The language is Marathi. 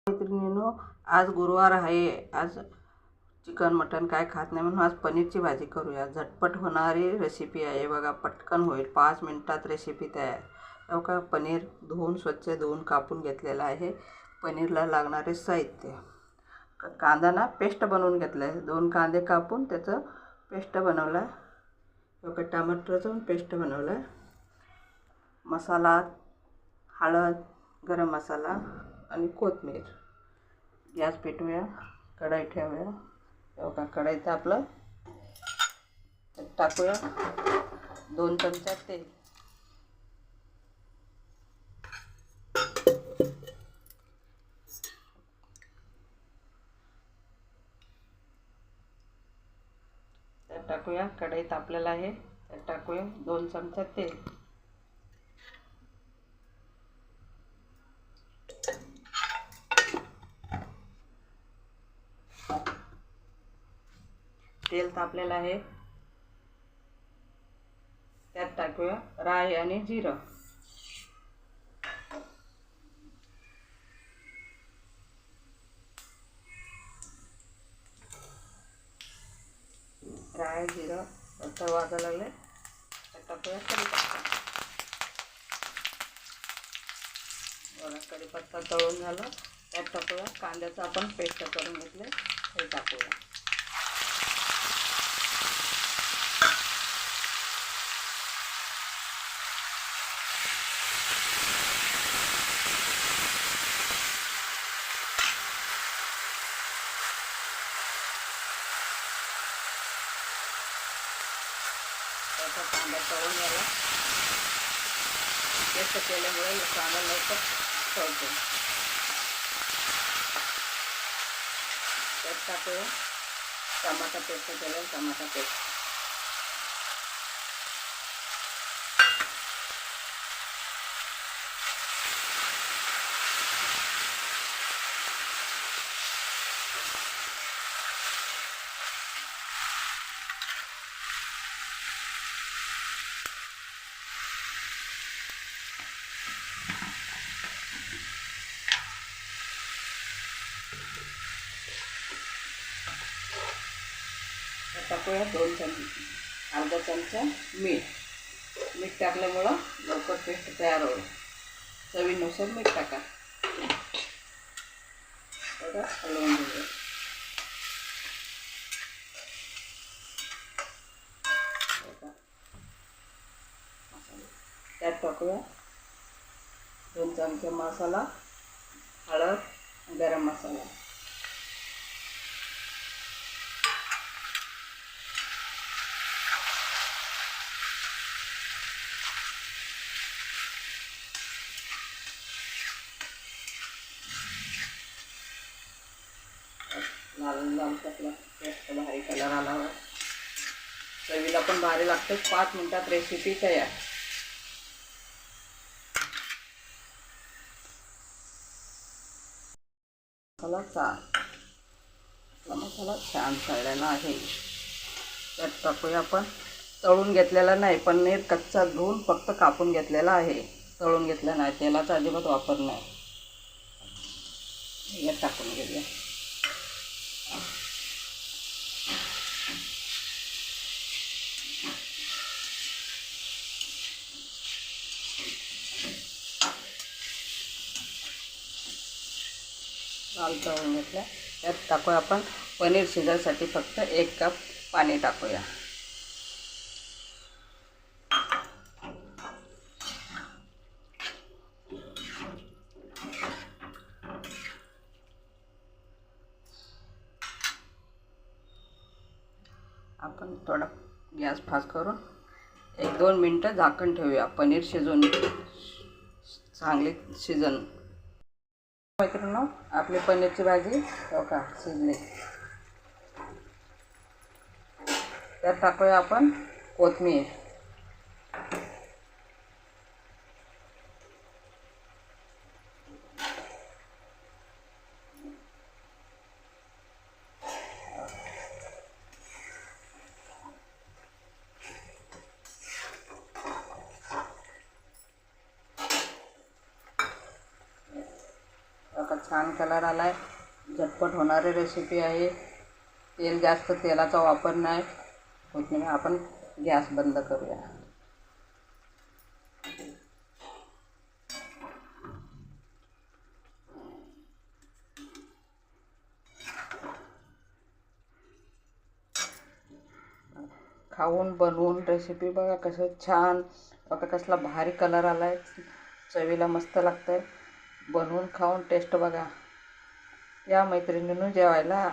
मैत्रिणींनो, आज गुरुवार आहे. आज चिकन मटन काय खात नाही म्हणून आज पनीरची भाजी करूया. झटपट होणारी रेसिपी आहे बघा, पटकन होईल. 5 मिनिटात रेसिपी तयार. बघा, पनीर स्वच्छ धुवून कापून घेतलेला आहे. पनीरला लागणारे साहित्य: कांदा ना पेस्ट बनवून घेतलं आहे. 2 कांदे कापून त्याचं पेस्ट बनवलं आहे. बघा, टमाटरचं पण पेस्ट बनवलं आहे. मसाला: हळद, गरम मसाला आणि कोथिंबीर. गॅस पेटवूया, कढई ठेवूया. बघा, कढईत आपलं टाकूया 2 चमचा तेल. त्यात टाकूया, कढई तापलेलं आहे. त्यात टाकूया 2 चमचा तेल. तेल तापलेलं आहे. त्यात टाकूया राई आणि जिरं. राई जिरं आता वाजायला लागले. त्यात टाकूया कढीपत्ता. बघा, कढीपत्ता तळून झाला. त्यात टाकूया कांद्याचं आपण पेस्ट करून घेतले हे टाकूया. त्याचा कांदा तळून झाला. पेस्ट केल्यामुळे कांदा लवकर तळतो. त्यात टाकूया टमाटा पेस्ट केलं. टमाटा पेस्ट टाकूया. 2 चमचे, अर्धा चमचा मीठ. मीठ टाकल्यामुळं लवकर पेस्ट तयार होईल. चवीनुसार मीठ टाका. बघा, हलवून घेऊया. त्यात टाकूया 2 चमचे मसाला, हळद, गरम मसाला. लाल लाल टाकला, पेस्ट भारी कलर आला. चवीला पण भारी लागते. 5 मिनिटात रेसिपी तयार. मसाला छान तळलेला आहे. त्यात टाकूया आपण तळून घेतलेला नाही, पनीर कच्चा धुवून फक्त कापून घेतलेला आहे. तळून घेतला नाही, तेलाचा अजिबात वापर नाही. यात टाकून घेऊया. लाल तळून घेतलं. त्यात टाकूया आपण पनीर शिजायसाठी फक्त 1 कप पाणी टाकूया. आपण थोडा गॅस फास्ट करून 1-2 मिनटं झाकण ठेवूया. पनीर शिजून चांगली शिजन. मैत्रिणींनो, आपली पनीरची भाजी बघा शिजली. त्यात टाकूया आपण कोथिंबीर. छान कलर आला आहे. झटपट होणारी रेसिपी आहे. जास्त तेलाचा वापर नाही होत नाही. आपण गॅस बंद करूया. खाऊन बनवून रेसिपी बघा कसं छान, बघा कसला भारी कलर आला आहे. चवीला मस्त लागतं आहे. बनवून खाऊन टेस्ट बघा. या मैत्रिणींनो जेवायला.